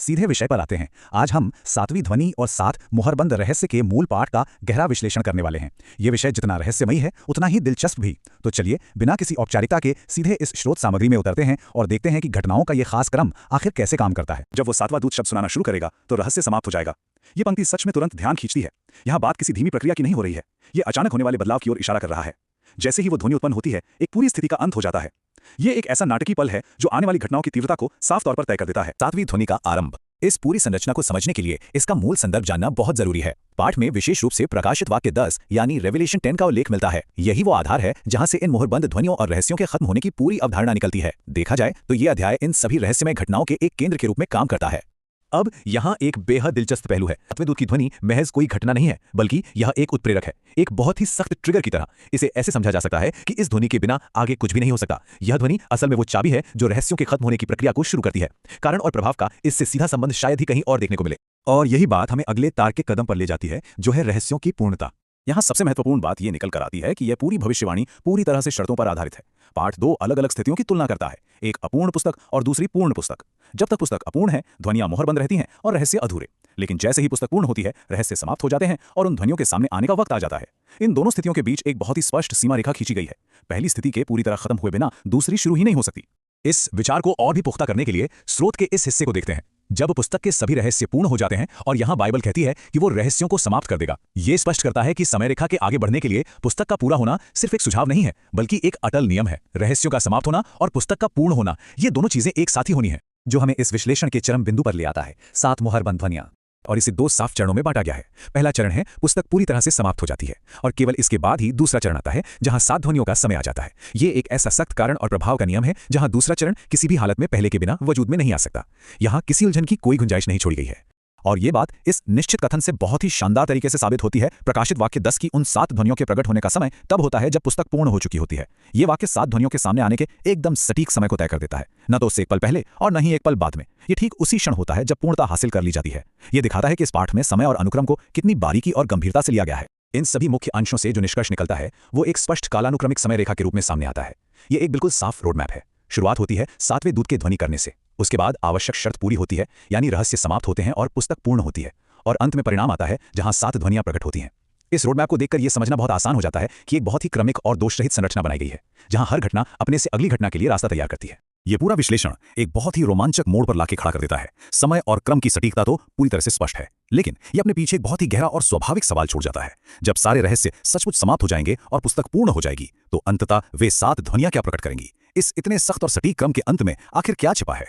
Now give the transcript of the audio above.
सीधे विषय पर आते हैं। आज हम सातवीं ध्वनि और सात मुहरबंद रहस्य के मूल पाठ का गहरा विश्लेषण करने वाले हैं। ये विषय जितना रहस्यमयी है उतना ही दिलचस्प भी। तो चलिए बिना किसी औपचारिकता के सीधे इस स्रोत सामग्री में उतरते हैं और देखते हैं कि घटनाओं का ये खास क्रम आखिर कैसे काम करता है। जब वो सातवां दूत शब्द सुनाना शुरू करेगा तो रहस्य समाप्त हो जाएगा। ये पंक्ति सच में तुरंत ध्यान खींचती है। यहाँ बात किसी धीमी प्रक्रिया की नहीं हो रही है, ये अचानक होने वाले बदलाव की ओर इशारा कर रहा है। जैसे ही वो ध्वनि उत्पन्न होती है, एक पूरी स्थिति का अंत हो जाता है। ये एक ऐसा नाटकीय पल है जो आने वाली घटनाओं की तीव्रता को साफ तौर पर तय कर देता है। सातवीं ध्वनि का आरंभ। इस पूरी संरचना को समझने के लिए इसका मूल संदर्भ जानना बहुत जरूरी है। पाठ में विशेष रूप से प्रकाशित वाक्य 10 यानी रेवलेशन 10 का उल्लेख मिलता है। यही वो आधार है जहां से इन मुहरबंद ध्वनियों और रहस्यों के खत्म होने की पूरी अवधारणा निकलती है। देखा जाए तो ये अध्याय इन सभी रहस्यमय घटनाओं के एक केंद्र के रूप में काम करता है। अब यहाँ एक बेहद दिलचस्प पहलू है। सातवें दूत की ध्वनि महज कोई घटना नहीं है, बल्कि यह एक उत्प्रेरक है, एक बहुत ही सख्त ट्रिगर की तरह। इसे ऐसे समझा जा सकता है कि इस ध्वनि के बिना आगे कुछ भी नहीं हो सकता। यह ध्वनि असल में वो चाबी है जो रहस्यों के खत्म होने की प्रक्रिया को शुरू करती है। कारण और प्रभाव का इससे सीधा संबंध शायद ही कहीं और देखने को मिले। और यही बात हमें अगले तार्किक कदम पर ले जाती है, जो है रहस्यों की पूर्णता। यहाँ सबसे महत्वपूर्ण बात यह निकल कर आती है कि यह पूरी भविष्यवाणी पूरी तरह से शर्तों पर आधारित है। पाठ 2 अलग अलग स्थितियों की तुलना करता है, एक अपूर्ण पुस्तक और दूसरी पूर्ण पुस्तक। जब तक पुस्तक अपूर्ण है, ध्वनियां मोहरबंद रहती हैं और रहस्य अधूरे। लेकिन जैसे ही पुस्तक पूर्ण होती है, रहस्य समाप्त हो जाते हैं और उन ध्वनियों के सामने आने का वक्त आ जाता है। इन दोनों स्थितियों के बीच एक बहुत ही स्पष्ट सीमा रेखा खींची गई है। पहली स्थिति के पूरी तरह खत्म हुए बिना दूसरी शुरू ही नहीं हो सकती। इस विचार को और भी पुख्ता करने के लिए स्रोत के इस हिस्से को देखते हैं। जब पुस्तक के सभी रहस्य पूर्ण हो जाते हैं और यहाँ बाइबल कहती है कि वो रहस्यों को समाप्त कर देगा, ये स्पष्ट करता है कि समय रेखा के आगे बढ़ने के लिए पुस्तक का पूरा होना सिर्फ एक सुझाव नहीं है, बल्कि एक अटल नियम है। रहस्यों का समाप्त होना और पुस्तक का पूर्ण होना, ये दोनों चीजें एक साथ ही होनी है, जो हमें इस विश्लेषण के चरम बिंदु पर ले आता है। 7 मुहरबंद ध्वनियां। और इसे 2 साफ चरणों में बांटा गया है। पहला चरण है पुस्तक पूरी तरह से समाप्त हो जाती है, और केवल इसके बाद ही दूसरा चरण आता है जहां 7 ध्वनियों का समय आ जाता है। ये एक ऐसा सख्त कारण और प्रभाव का नियम है जहां दूसरा चरण किसी भी हालत में पहले के बिना वजूद में नहीं आ सकता। यहां किसी उलझन की कोई गुंजाइश नहीं छोड़ी गई है। और ये बात इस निश्चित कथन से बहुत ही शानदार तरीके से साबित होती है। प्रकाशित वाक्य 10 की उन 7 ध्वनियों के प्रकट होने का समय तब होता है जब पुस्तक पूर्ण हो चुकी होती है। ये वाक्य 7 ध्वनियों के सामने आने के एकदम सटीक समय को तय कर देता है, न तो उससे एक पल पहले और न ही एक पल बाद में। ये ठीक उसी क्षण होता है जब पूर्णता हासिल कर ली जाती है। ये दिखाता है कि इस पाठ में समय और अनुक्रम को कितनी बारीकी और गंभीरता से लिया गया है। इन सभी मुख्य अंशों से जो निष्कर्ष निकलता है वो एक स्पष्ट कालानुक्रमिक समय रेखा के रूप में सामने आता है। ये एक बिल्कुल साफ रोड मैप है। शुरुआत होती है 7वें दूत के ध्वनि करने से, उसके बाद आवश्यक शर्त पूरी होती है, यानी रहस्य समाप्त होते हैं और पुस्तक पूर्ण होती है, और अंत में परिणाम आता है जहां 7 ध्वनियां प्रकट होती हैं। इस रोडमैप को देखकर यह समझना बहुत आसान हो जाता है कि एक बहुत ही क्रमिक और दोषरहित संरचना बनाई गई है, जहां हर घटना अपने से अगली घटना के लिए रास्ता तैयार करती है। यह पूरा विश्लेषण एक बहुत ही रोमांचक मोड़ पर लाके खड़ा कर देता है। समय और क्रम की सटीकता तो पूरी तरह से स्पष्ट है, लेकिन यह अपने पीछे एक बहुत ही गहरा और स्वाभाविक सवाल छोड़ जाता है। जब सारे रहस्य सचमुच समाप्त हो जाएंगे और पुस्तक पूर्ण हो जाएगी, तो अंततः वे 7 ध्वनियां क्या प्रकट करेंगी? इस इतने सख्त और सटीक क्रम के अंत में आखिर क्या छिपा है?